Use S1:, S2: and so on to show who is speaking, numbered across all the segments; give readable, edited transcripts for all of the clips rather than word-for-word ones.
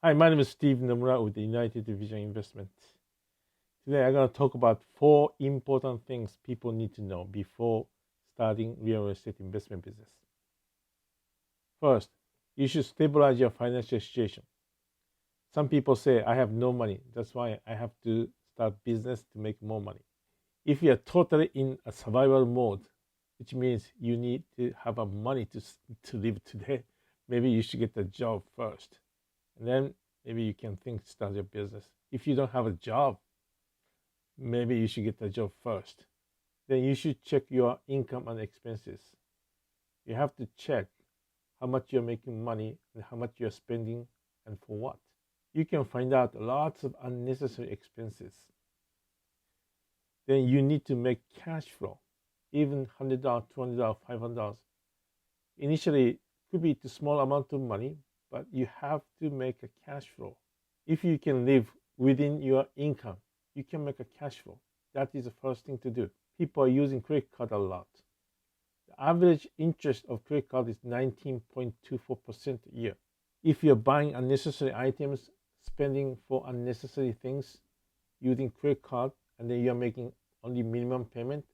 S1: Hi, my name is Steve Nomura with the United Vision Investment. Today, I'm going to talk about 4 important things people need to know before starting real estate investment business. First, you should stabilize your financial situation. Some people say, I have no money. That's why I have to start business to make more money. If you are totally in a survival mode, which means you need to have a money to live today, maybe you should get a job first. And then maybe you can think to start your business. If you don't have a job, maybe you should get a job first. Then you should check your income and expenses. You have to check how much you're making money and how much you're spending and for what. You can find out lots of unnecessary expenses. Then you need to make cash flow, even $100, $200, $500. Initially, it could be a small amount of money, but you have to make a cash flow. If you can live within your income, you can make a cash flow. That is the first thing to do. People are using credit card a lot. The average interest of credit card is 19.24% a year. If you're buying unnecessary items, spending for unnecessary things using credit card, and then you're making only minimum payment,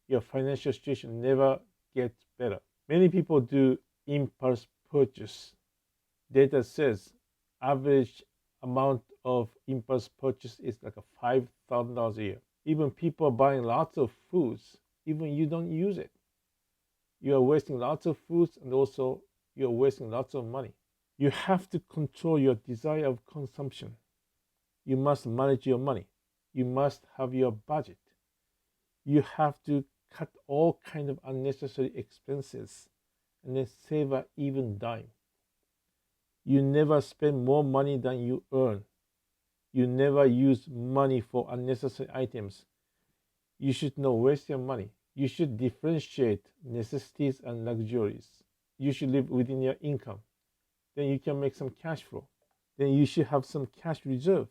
S1: your financial situation never gets better. Many people do impulse purchase. Data says average amount of impulse purchase is like a $5,000 a year. Even people buying lots of foods, even you don't use it. You are wasting lots of foods and also you're wasting lots of money. You have to control your desire of consumption. You must manage your money. You must have your budget. You have to cut all kind of unnecessary expenses and then save an even dime. You never spend more money than you earn. You never use money for unnecessary items. You should not waste your money. You should differentiate necessities and luxuries. You should live within your income. Then you can make some cash flow. Then you should have some cash reserve.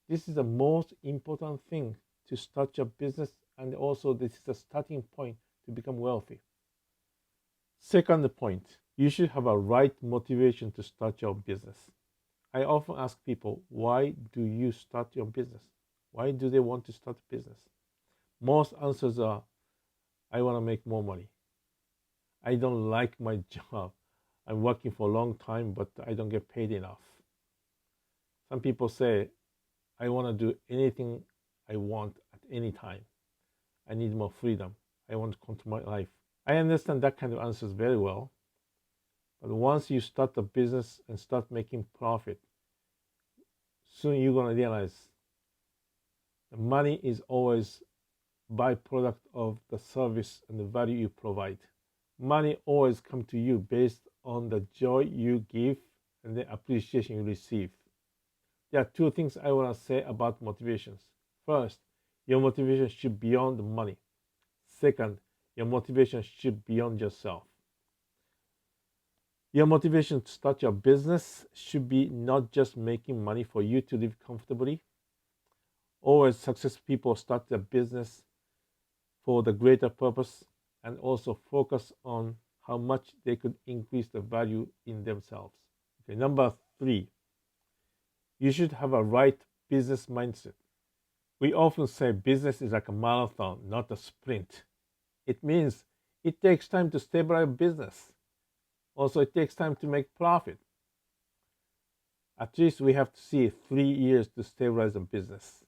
S1: This is the most important thing to start your business, and also this is the starting point to become wealthy. Second point, you should have a right motivation to start your business. I often ask people, why do you start your business? Why do they want to start a business? Most answers are, I want to make more money. I don't like my job. I'm working for a long time, but I don't get paid enough. Some people say, I want to do anything I want at any time. I need more freedom. I want to control my life. I understand that kind of answers very well. But once you start a business and start making profit, soon you're going to realize the money is always byproduct of the service and the value you provide. Money always comes to you based on the joy you give and the appreciation you receive. There are 2 things I want to say about motivations. First, your motivation should be beyond the money. Second, your motivation should be beyond yourself. Your motivation to start your business should be not just making money for you to live comfortably. Always successful people start their business for the greater purpose and also focus on how much they could increase the value in themselves. Okay, number 3, you should have a right business mindset. We often say business is like a marathon, not a sprint. It means it takes time to stabilize a business. Also, it takes time to make profit. At least we have to see 3 years to stabilize a business.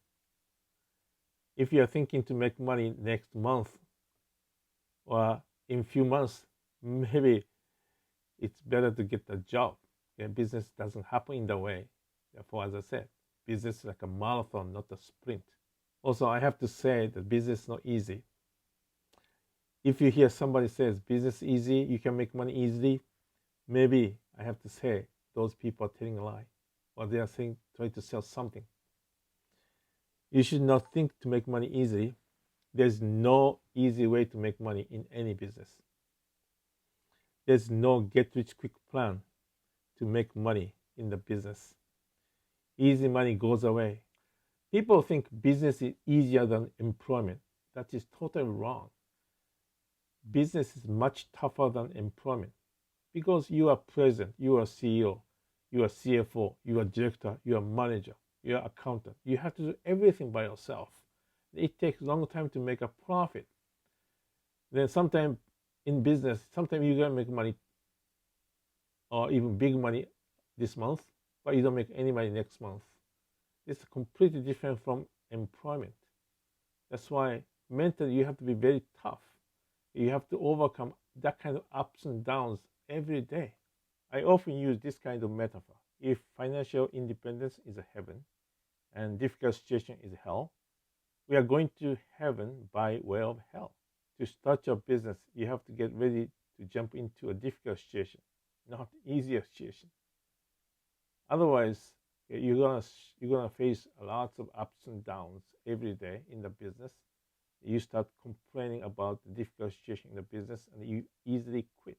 S1: If you are thinking to make money next month or in few months, maybe it's better to get a job. Okay? Business doesn't happen in that way. Therefore, as I said, business is like a marathon, not a sprint. Also, I have to say that business is not easy. If you hear somebody says business easy, you can make money easily, maybe I have to say those people are telling a lie, or they are saying trying to sell something. You should not think to make money easily. There's no easy way to make money in any business. There's no get rich quick plan to make money in the business. Easy money goes away. People think business is easier than employment. That is totally wrong. Business is much tougher than employment because you are present, you are CEO. You are CFO, you are director, you are manager, you are accountant. You have to do everything by yourself. It takes a long time to make a profit. Then sometimes in business, sometimes you gonna make money or even big money this month, but you don't make any money next month. It's completely different from employment. That's why mentally you have to be very tough. You have to overcome that kind of ups and downs every day. I often use this kind of metaphor. If financial independence is a heaven and difficult situation is hell, we are going to heaven by way of hell. To start your business, you have to get ready to jump into a difficult situation, not easier situation. Otherwise, you're gonna face lots of ups and downs every day in the business. You start complaining about the difficult situation in the business, and you easily quit.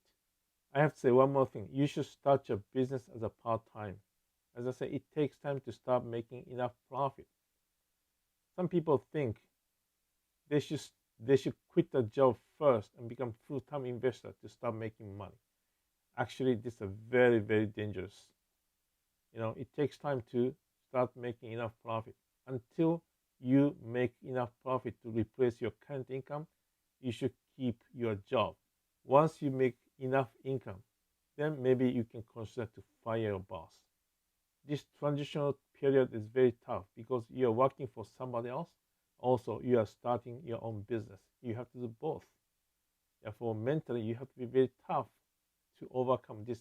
S1: I have to say one more thing. You should start your business as a part-time. As I say, it takes time to start making enough profit. Some people think they should quit the job first and become full-time investor to start making money. Actually, this is very, very dangerous. It takes time to start making enough profit. Until you make enough profit to replace your current income, you should keep your job. Once you make enough income, then maybe you can consider to fire your boss. This transitional period is very tough because you are working for somebody else. Also, you are starting your own business. You have to do both. Therefore, mentally, you have to be very tough to overcome this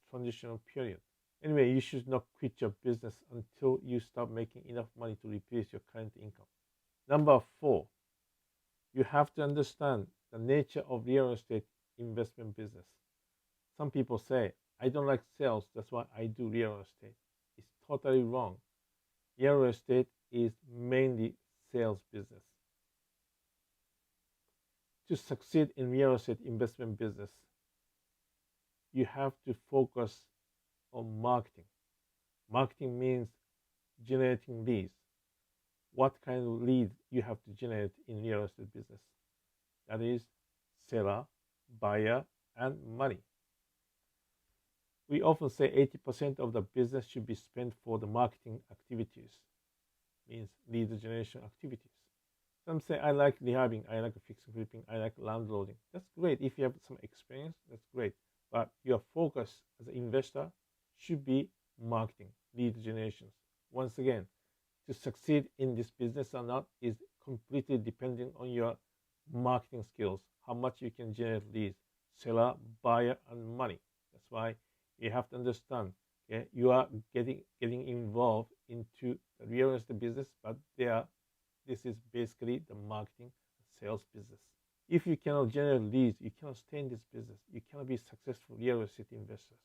S1: transitional period. Anyway, you should not quit your business until you start making enough money to replace your current income. Number 4, you have to understand the nature of real estate investment business. Some people say, I don't like sales, that's why I do real estate. It's totally wrong. Real estate is mainly sales business. To succeed in real estate investment business, you have to focus on marketing. Marketing means generating leads. What kind of lead you have to generate in real estate business? That is seller, buyer, and money. We often say 80% of the business should be spent for the marketing activities, means lead generation activities. Some say, I like rehabbing, I like fixing flipping, I like landlording. That's great. If you have some experience, that's great. But your focus as an investor should be marketing, lead generations. Once again, to succeed in this business or not is completely depending on your marketing skills, how much you can generate leads, seller, buyer, and money. That's why you have to understand, okay, you are getting involved into the real estate business, but this is basically the marketing sales business. If you cannot generate leads, you cannot stay in this business. You cannot be successful real estate investors.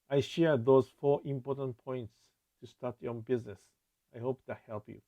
S1: I share those 4 important points to start your own business. I hope that helped you.